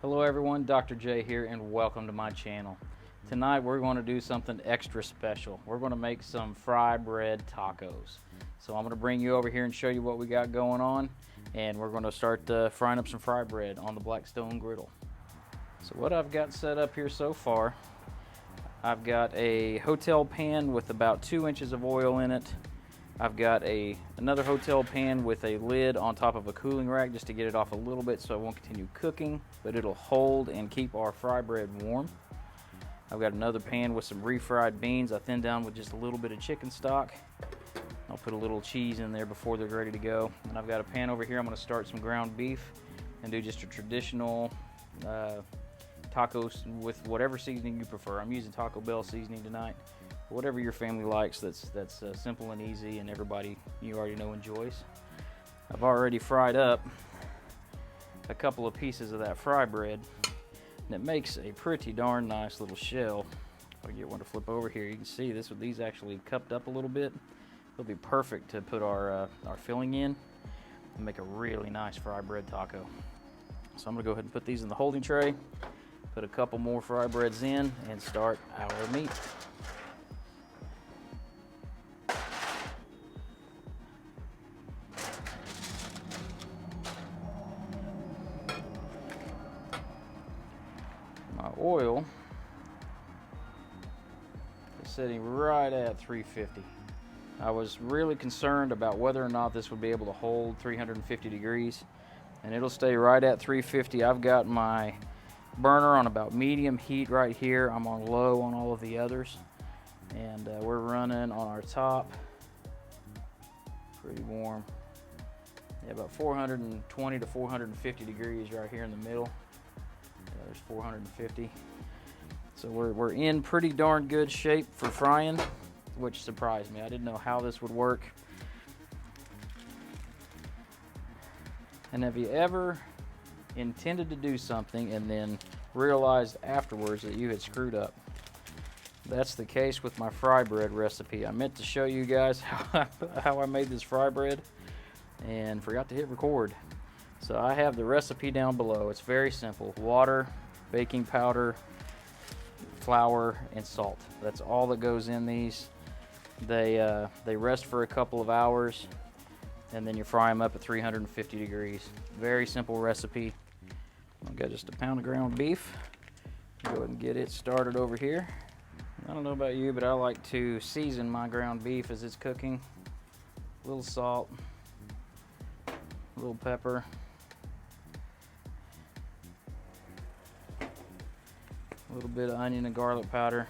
Hello everyone, Dr. J here and welcome to my channel. Tonight we're going to do something extra special. We're going to make some fry bread tacos. So I'm going to bring you over here and show you what we got going on, and we're going to start frying up some fry bread on the Blackstone Griddle. So what I've got set up here so far, I've got a hotel pan with about 2 inches of oil in it. I've got another hotel pan with a lid on top of a cooling rack just to get it off a little bit so it won't continue cooking, but it'll hold and keep our fry bread warm. I've got another pan with some refried beans I thinned down with just a little bit of chicken stock. I'll put a little cheese in there before they're ready to go. And I've got a pan over here. I'm going to start some ground beef and do just a traditional tacos with whatever seasoning you prefer. I'm using Taco Bell seasoning tonight. Whatever your family likes, that's simple and easy and everybody you already know enjoys. I've already fried up a couple of pieces of that fry bread, and it makes a pretty darn nice little shell. If I get one to flip over here, you can see this with these actually cupped up a little bit. It'll be perfect to put our filling in and make a really nice fry bread taco. So I'm gonna go ahead and put these in the holding tray, put a couple more fry breads in, and start our meat. My oil is sitting right at 350. I was really concerned about whether or not this would be able to hold 350 degrees, and it'll stay right at 350. I've got my burner on about medium heat right here. I'm on low on all of the others, and we're running on our top pretty warm. Yeah, about 420 to 450 degrees right here in the middle. There's 450. So we're in pretty darn good shape for frying, which surprised me. I didn't know how this would work. And have you ever intended to do something and then realized afterwards that you had screwed up? That's the case with my fry bread recipe. I meant to show you guys how I made this fry bread and forgot to hit record. So I have the recipe down below. It's very simple: water, baking powder, flour, and salt. That's all that goes in these. They rest for a couple of hours, and then you fry them up at 350 degrees. Very simple recipe. I've got just a pound of ground beef. Go ahead and get it started over here. I don't know about you, but I like to season my ground beef as it's cooking. A little salt, a little pepper, a little bit of onion and garlic powder.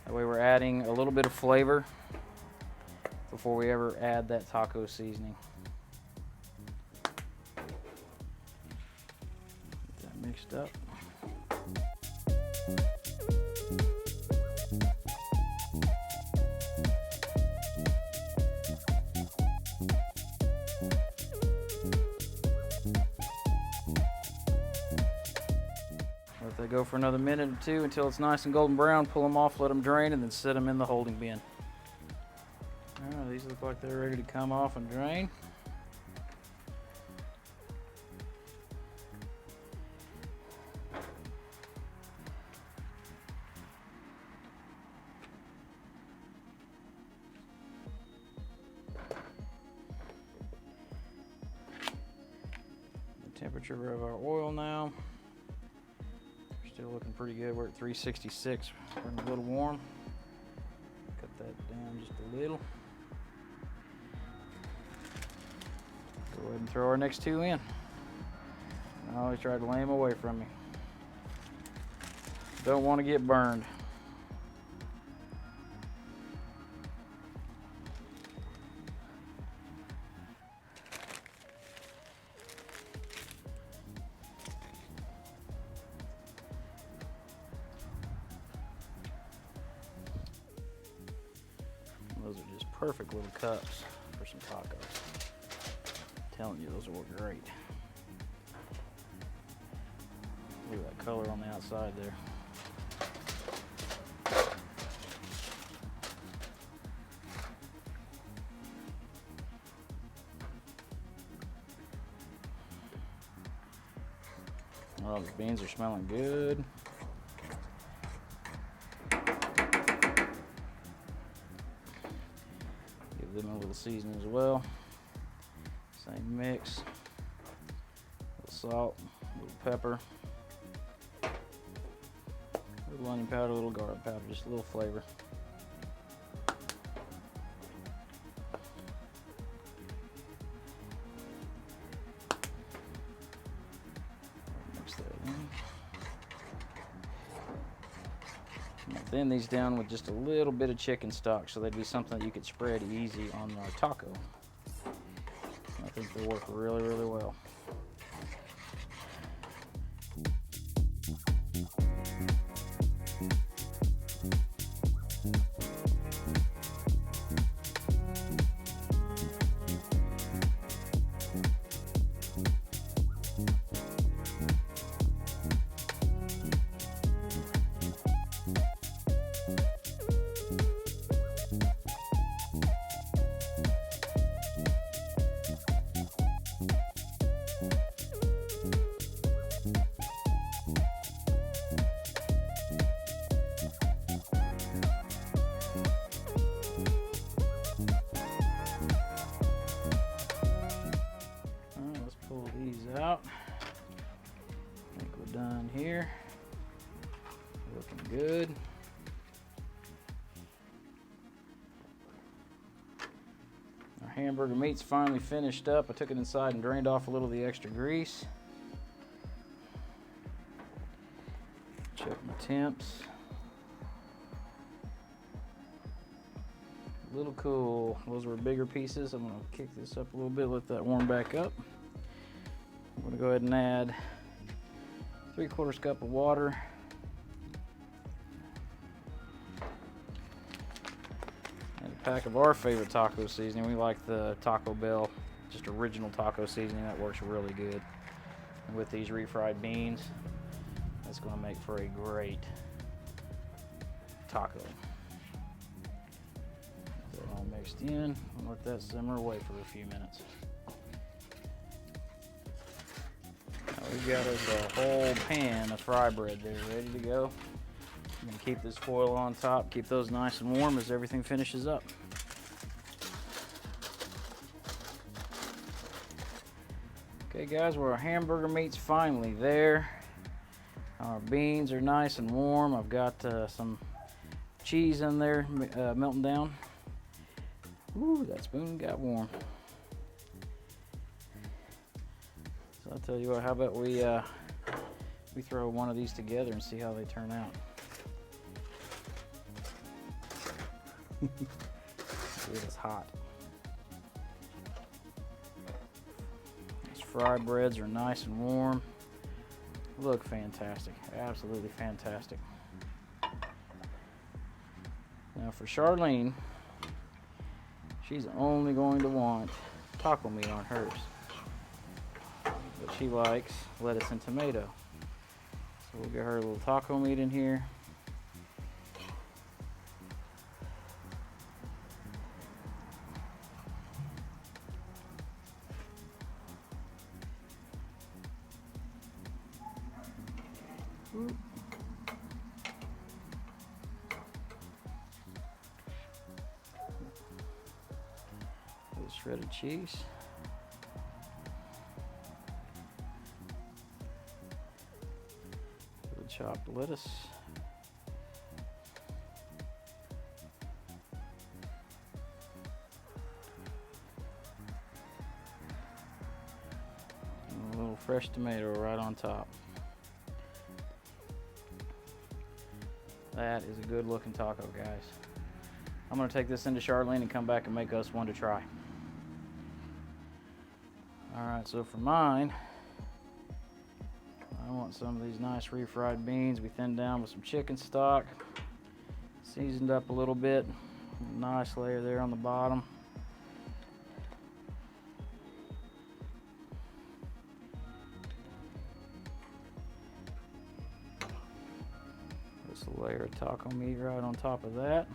That way we're adding a little bit of flavor before we ever add that taco seasoning. Get that mixed up. Let that go for another minute or two until it's nice and golden brown. Pull them off, let them drain, and then set them in the holding bin. Alright, these look like they're ready to come off and drain. The temperature of our oil now. Still looking pretty good. We're at 366. We're a little warm. Cut that down just a little. Go ahead and throw our next two in. I always try to lay them away from me. Don't want to get burned. Those are just perfect little cups for some tacos. I'm telling you, those will work great. Look at that color on the outside there. Oh, the beans are smelling good. Give them a little seasoning as well. Same mix. A little salt, a little pepper, a little onion powder, a little garlic powder, just a little flavor. Mix that in. Thin these down with just a little bit of chicken stock so they'd be something that you could spread easy on our taco. I think they'll work really, really well. Out. I think we're done here. Looking good. Our hamburger meat's finally finished up. I took it inside and drained off a little of the extra grease. Check my temps. A little cool. Those were bigger pieces. I'm gonna kick this up a little bit, let that warm back up. I'm going to go ahead and add 3/4 cup of water. And a pack of our favorite taco seasoning. We like the Taco Bell, just original taco seasoning. That works really good. And with these refried beans, that's going to make for a great taco. Get that all mixed in. I'll let that simmer away for a few minutes. We've got us a whole pan of fry bread there ready to go. I'm going to keep this foil on top, keep those nice and warm as everything finishes up. Okay guys, well, our hamburger meat's finally there. Our beans are nice and warm. I've got some cheese in there melting down. Ooh, that spoon got warm. I'll tell you what, how about we throw one of these together and see how they turn out. It is hot. These fry breads are nice and warm. Look fantastic, absolutely fantastic. Now for Charlene, she's only going to want taco meat on hers. But she likes lettuce and tomato. So we'll get her a little taco meat in here. Ooh. A little shredded cheese. Chopped lettuce. And a little fresh tomato right on top. That is a good looking taco, guys. I'm going to take this into Charlene and come back and make us one to try. Alright, so for mine, I want some of these nice refried beans. We thinned down with some chicken stock, seasoned up a little bit. Nice layer there on the bottom. Just a layer of taco meat right on top of that.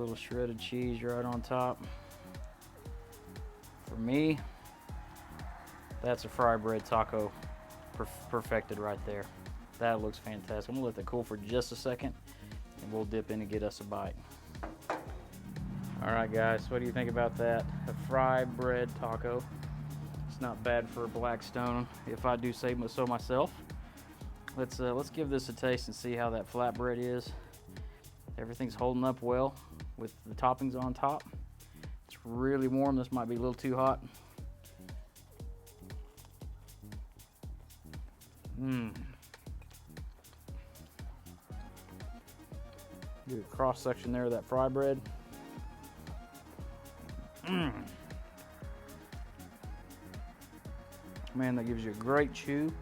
little shredded cheese right on top. For me, that's a fry bread taco perfected right there. That looks fantastic. I'm gonna let that cool for just a second and we'll dip in and get us a bite. All right guys, what do you think about that? A fry bread taco. It's not bad for a Blackstone, if I do say so myself. Let's give this a taste and see how that flatbread is. Everything's holding up well with the toppings on top. It's really warm. This might be a little too hot. Get a cross section there of that fry bread. Man, that gives you a great chew.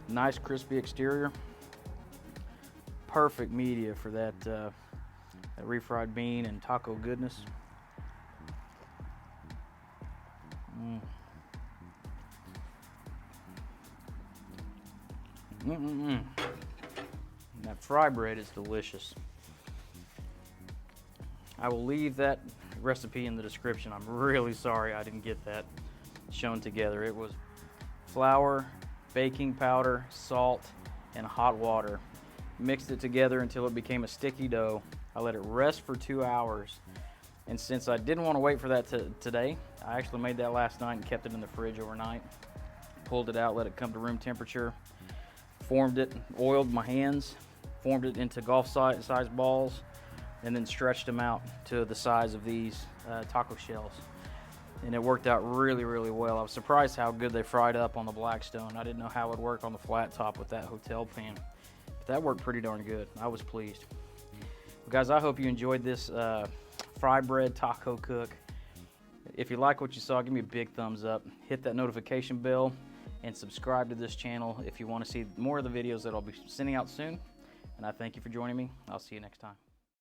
Nice crispy exterior. Perfect media for that, that refried bean and taco goodness. That fry bread is delicious. I will leave that recipe in the description. I'm really sorry I didn't get that shown together. It was flour, baking powder, salt, and hot water. Mixed it together until it became a sticky dough. I let it rest for 2 hours. And since I didn't want to wait for that today, I actually made that last night and kept it in the fridge overnight. Pulled it out, let it come to room temperature. Formed it, oiled my hands, formed it into golf-size balls, and then stretched them out to the size of these taco shells. And it worked out really, really well. I was surprised how good they fried up on the Blackstone. I didn't know how it would work on the flat top with that hotel pan. But that worked pretty darn good. I was pleased. Well, guys, I hope you enjoyed this fry bread taco cook. If you like what you saw, give me a big thumbs up. Hit that notification bell and subscribe to this channel if you want to see more of the videos that I'll be sending out soon. And I thank you for joining me. I'll see you next time.